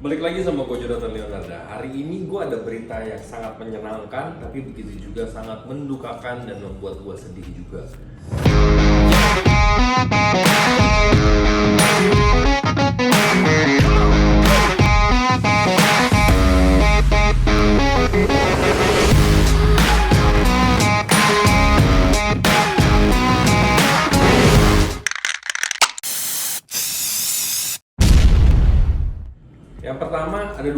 Balik lagi sama Coach Jonathan Leonarda. Hari ini gue ada berita yang sangat menyenangkan, tapi begitu juga sangat mendukakan dan membuat gue sedih juga. Yang pertama ada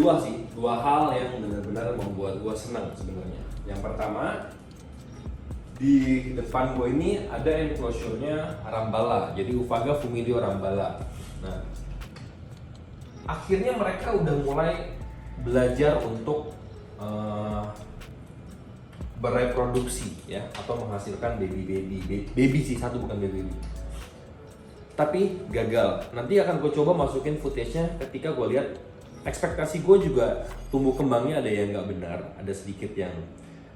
dua hal yang benar-benar membuat gue senang sebenarnya. Yang pertama, di depan gue ini ada enclosure-nya Rambala, jadi Ufaga Fumilio Rambala. Nah, akhirnya mereka udah mulai belajar untuk bereproduksi ya, atau menghasilkan baby sih, satu bukan baby. Tapi gagal. Nanti akan gue coba masukin footage-nya ketika gue lihat. Ekspektasi gue juga tumbuh kembangnya ada yang nggak benar, ada sedikit yang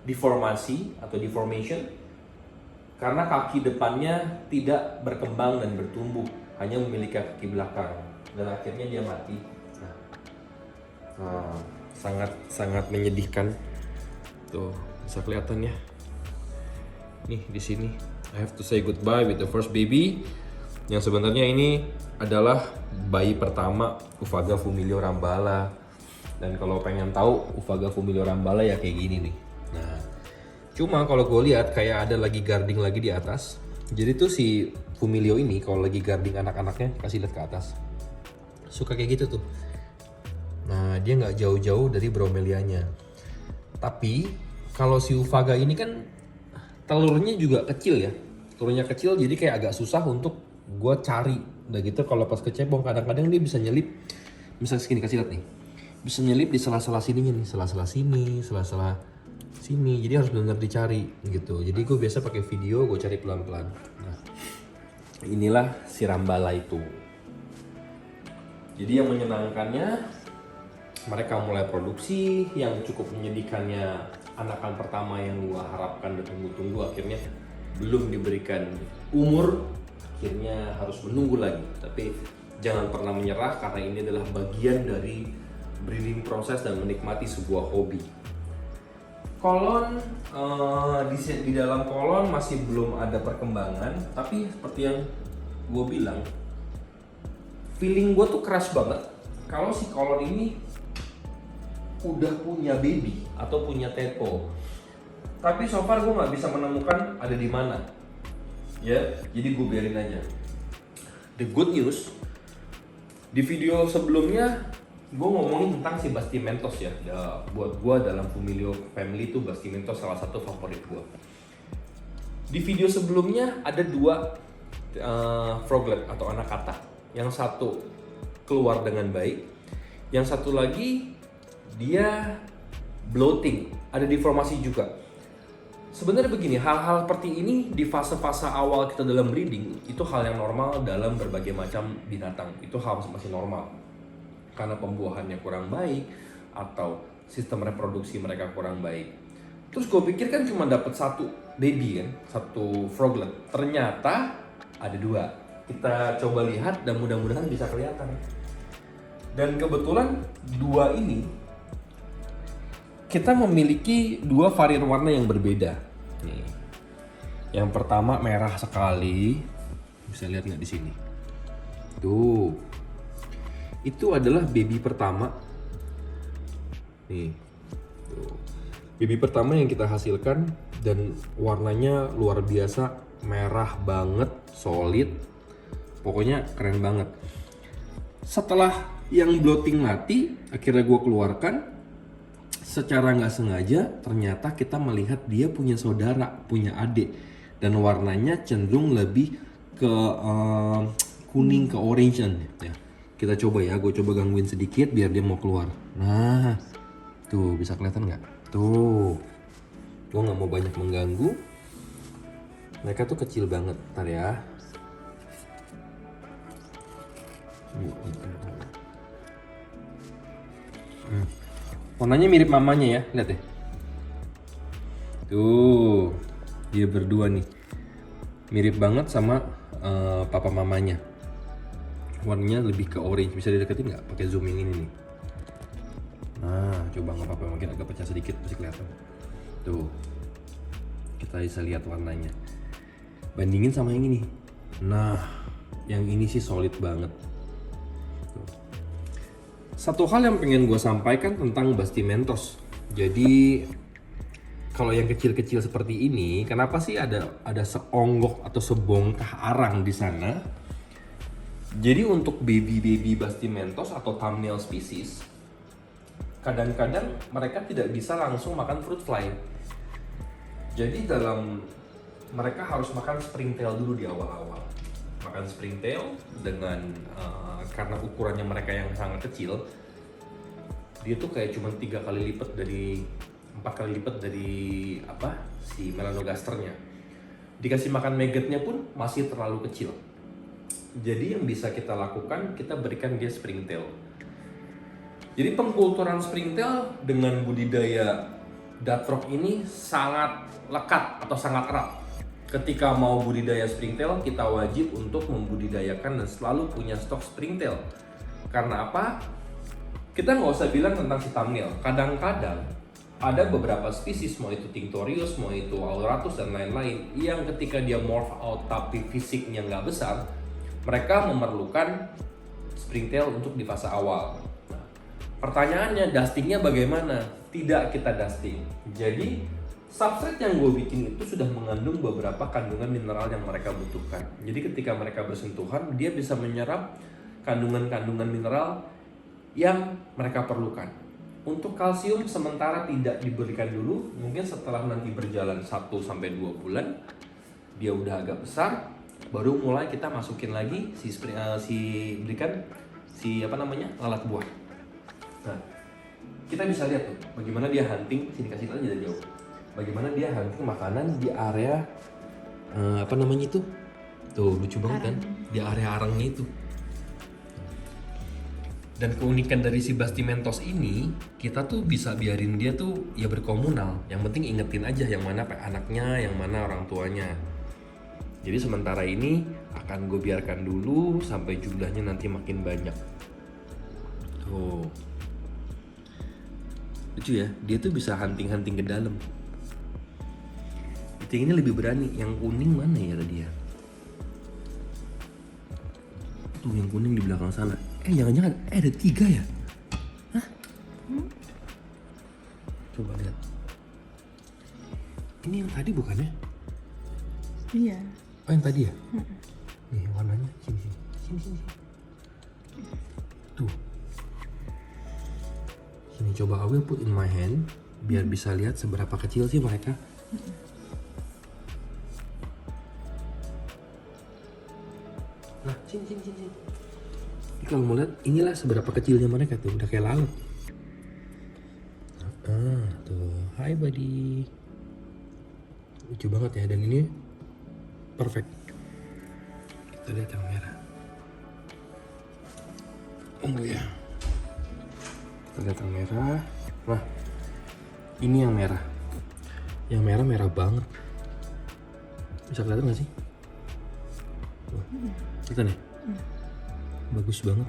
deformasi atau deformation karena kaki depannya tidak berkembang dan bertumbuh, hanya memiliki kaki belakang dan akhirnya dia mati. Sangat menyedihkan. Tuh bisa kelihatan ya. Nih di sini I have to say goodbye with the first baby. Yang sebenarnya ini adalah bayi pertama Ufaga Fumilio Rambala. Dan kalau pengen tahu Ufaga Fumilio Rambala ya kayak gini nih. Nah, cuma kalau gue lihat kayak ada lagi guarding lagi di atas. Jadi tuh si Fumilio ini kalau lagi guarding anak-anaknya kasih lihat ke atas. Suka kayak gitu tuh. Nah, dia nggak jauh-jauh dari bromelianya. Tapi kalau si Ufaga ini kan telurnya juga kecil ya. Telurnya kecil jadi kayak agak susah untuk gue cari. Udah gitu kalau pas kecepong kadang-kadang dia bisa nyelip, misalnya segini, kasih lihat nih, bisa nyelip di sela-sela sininya nih, sela-sela sini, sela-sela sini, jadi harus benar-benar dicari gitu. Jadi gue biasa pakai video, gue cari pelan-pelan. Nah, inilah si Rambala itu. Jadi yang menyenangkannya mereka mulai produksi. Yang cukup menyedihkannya anakan pertama yang gue harapkan dan tunggu-tunggu akhirnya belum diberikan umur, akhirnya harus menunggu lagi. Tapi jangan pernah menyerah karena ini adalah bagian dari breeding proses dan menikmati sebuah hobi. Kolon di dalam kolon masih belum ada perkembangan, tapi seperti yang gue bilang, feeling gue tuh keras banget kalau si kolon ini udah punya baby atau punya tepo. Tapi so far gue nggak bisa menemukan ada di mana. Ya, jadi gue biarin aja. The good news, di video sebelumnya gue ngomongin tentang si Bastimentos ya. Buat gue dalam Fumilio family itu Bastimentos salah satu favorit gue. Di video sebelumnya ada dua froglet atau anak kata. Yang satu keluar dengan baik, yang satu lagi dia bloating, ada deformasi juga. Sebenarnya begini, hal-hal seperti ini di fase-fase awal kita dalam breeding itu hal yang normal dalam berbagai macam binatang. Itu hal masih normal. Karena pembuahannya kurang baik atau sistem reproduksi mereka kurang baik. Terus gue pikir kan cuma dapat satu baby kan, satu froglet. Ternyata ada dua. Kita coba lihat dan mudah-mudahan bisa kelihatan. Dan kebetulan dua ini kita memiliki dua varian warna yang berbeda. Nih. Yang pertama merah sekali, bisa lihat nggak di sini? Tuh, itu adalah baby pertama. Nih, tuh. Baby pertama yang kita hasilkan dan warnanya luar biasa, merah banget, solid, pokoknya keren banget. Setelah yang bloating mati, akhirnya gue keluarkan. Secara nggak sengaja ternyata kita melihat dia punya saudara, punya adik, dan warnanya cenderung lebih ke kuning ke orange ya. Kita coba ya, gue coba gangguin sedikit biar dia mau keluar. Nah, tuh bisa kelihatan nggak? Tuh, gue nggak mau banyak mengganggu. Mereka tuh kecil banget, ntar ya. Warnanya mirip mamanya ya, lihat deh. Tuh, dia berdua nih. Mirip banget sama papa mamanya. Warnanya lebih ke orange, bisa dideketin nggak pakai zoom yang ini nih. coba nggak apa-apa, mungkin agak pecah sedikit masih kelihatan. Tuh, kita bisa lihat warnanya. Bandingin sama yang ini. Nah, yang ini sih solid banget. Tuh. Satu hal yang pengen gue sampaikan tentang Bastimentos. Jadi kalau yang kecil-kecil seperti ini, kenapa sih ada seonggok atau sebongkah arang di sana? Jadi untuk baby Bastimentos atau thumbnail species, kadang-kadang mereka tidak bisa langsung makan fruit fly. Jadi mereka harus makan springtail dulu di awal-awal. Makan springtail dengan karena ukurannya mereka yang sangat kecil, dia tuh kayak cuma 4 kali lipat dari si melanogasternya. Dikasih makan maggetnya pun masih terlalu kecil. Jadi yang bisa kita lakukan, kita berikan dia springtail. Jadi pengkulturan springtail dengan budidaya Duckfrog ini sangat lekat atau sangat erat. Ketika mau budidaya springtail, kita wajib untuk membudidayakan dan selalu punya stok springtail. Karena apa? Kita nggak usah bilang tentang si thumbnail. Kadang-kadang ada beberapa spesies, mau itu Tinctorius, mau itu Auratus dan lain-lain, yang ketika dia morph out tapi fisiknya nggak besar, mereka memerlukan springtail untuk di fase awal. Nah, pertanyaannya, dustingnya bagaimana? Tidak kita dusting. Jadi substrate yang gue bikin itu sudah mengandung beberapa kandungan mineral yang mereka butuhkan. Jadi ketika mereka bersentuhan, dia bisa menyerap kandungan-kandungan mineral yang mereka perlukan. Untuk kalsium sementara tidak diberikan dulu, mungkin setelah nanti berjalan 1-2 bulan, dia udah agak besar, baru mulai kita masukin lagi lalat buah. Nah, kita bisa lihat tuh bagaimana dia hunting, sini kasih aja dari jauh. Bagaimana dia hunting makanan di area itu? Tuh lucu banget kan, di area arangnya itu. Dan keunikan dari si Bastimentos ini, kita tuh bisa biarin dia tuh ya berkomunal. Yang penting ingetin aja yang mana anaknya, yang mana orang tuanya. Jadi sementara ini akan gue biarkan dulu sampai jumlahnya nanti makin banyak. Tuh. Lucu ya, dia tuh bisa hunting-hunting ke dalam. Yang ini lebih berani, yang kuning mana ya tadi ya? Tuh yang kuning di belakang sana. Jangan-jangan ada 3 ya? Hah? Coba lihat. Ini yang tadi bukannya? Iya. Oh yang tadi ya? Nih warnanya sini. Tuh. Sini coba I will put in my hand biar bisa lihat seberapa kecil sih mereka. Nah, sini. Jadi kalau mau lihat, inilah seberapa kecilnya mereka tuh, udah kayak lalat. Tuh, hai buddy. Lucu banget ya, dan ini perfect. Kita lihat yang merah. Ya. Kita lihat yang merah. Nah, ini yang merah. Yang merah banget. Bisa kelihatan nggak sih? Kita nih. Bagus banget.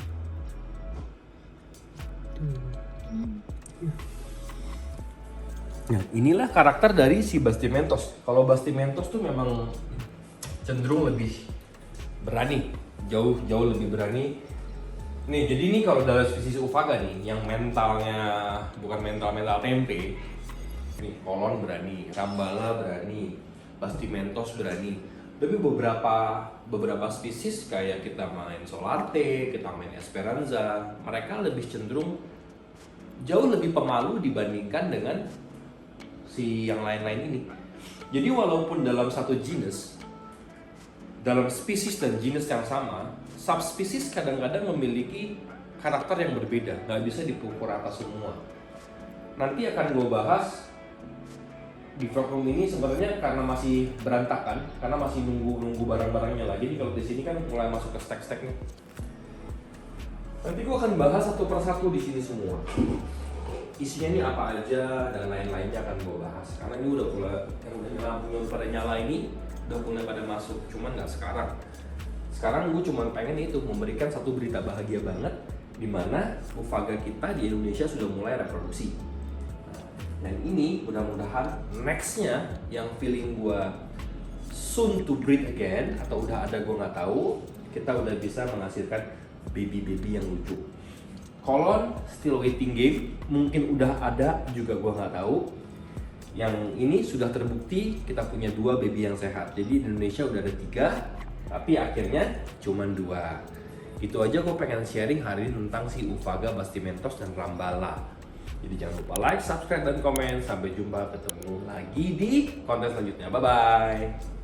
Nah, inilah karakter dari si Bastimentos. Kalau Bastimentos tuh memang cenderung lebih berani, jauh lebih berani. Nih, jadi ini kalau dalam spesies Oophaga nih, yang mentalnya bukan mental tempe. Nih, Kolon berani, Rambala berani, Bastimentos berani. Tapi beberapa spesies kayak kita main Solarte, kita main Esperanza, mereka lebih cenderung jauh lebih pemalu dibandingkan dengan si yang lain-lain ini. Jadi walaupun dalam satu genus, dalam spesies dan genus yang sama, subspesies kadang-kadang memiliki karakter yang berbeda, nggak bisa dipukul rata semua. Nanti akan gue bahas di vlog room ini sebenarnya karena masih berantakan, karena masih nunggu barang-barangnya lagi. Jadi kalau di sini kan mulai masuk ke stack-stacknya. Nanti gue akan bahas satu persatu di sini semua. Isinya ini apa aja dan lain-lainnya akan gue bahas. Karena ini udah lampunya pada nyala ini udah mulai pada masuk, cuman nggak sekarang. Sekarang gue cuma pengen itu memberikan satu berita bahagia banget, di mana Oophaga kita di Indonesia sudah mulai reproduksi. Dan ini mudah-mudahan nextnya yang feeling gue soon to breed again atau udah ada gue nggak tahu, kita udah bisa menghasilkan baby-baby yang lucu. Kolon still waiting game, mungkin udah ada juga gue nggak tahu. Yang ini sudah terbukti kita punya 2 baby yang sehat. Jadi di Indonesia udah ada 3, tapi akhirnya cuma 2. Itu aja gue pengen sharing hari ini tentang si Ufaga Bastimentos dan Rambala. Jadi jangan lupa like, subscribe, dan komen. Sampai jumpa, ketemu lagi di konten selanjutnya. Bye-bye.